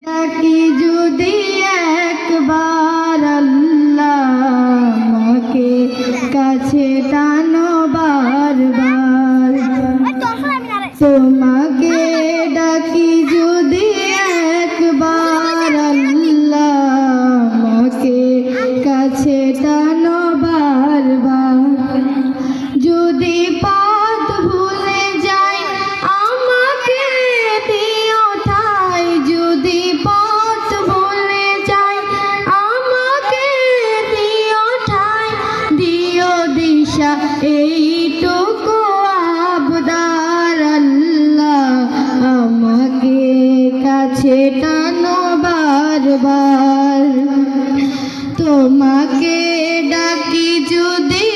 ডাকি যদি একবার আল্লাহ আমাকে কাছে টানো বারবার। তোমাকে ডাকি যদি একবার আল্লাহ আমাকে কাছে টানো বারবার। যদি পথ ভুলে যাই আমাকে দিও ঠাই। যদি পথ ভুলে যাই আমাকে দিও ঠাই। দিও দিশা এইটুকু আবদার আল্লাহ আমাকে কাছে টানো বারবার। তোমাকে ডাকি যদি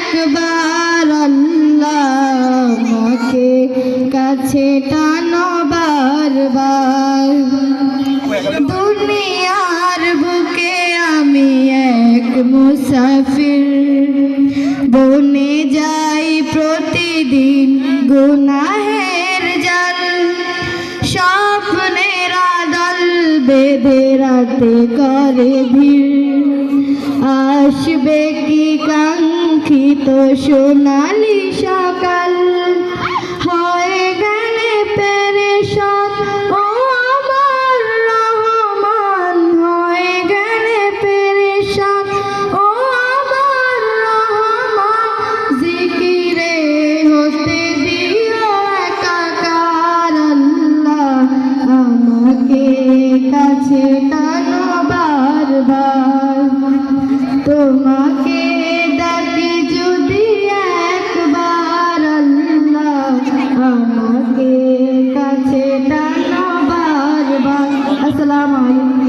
একবার আল্লাহ আমাকে কাছে টানো বারবার। দুনিয়ার বুকে আমি এক মুসাফির, বনে যাই প্রতিদিন গুনাহের জাল। স্বপ্নের আদল বেঁধে রাতে করে ভিড়, আসবে কি কাঙ্ক্ষিত সোনালি সকাল। হয়ে গেলে পেরেশান ও আমার রহমান, হয়ে গেলে পেরেশান ও আমার রহমান। জিকিরে হতে দিও একাকার আল্লাহ আমাকে কাছে টানো বারবার। তোমাকে ডাকি যদি একবার আল্লাহ আমাকে কাছে টানো বারবার। আসসালামু আলাইকুম।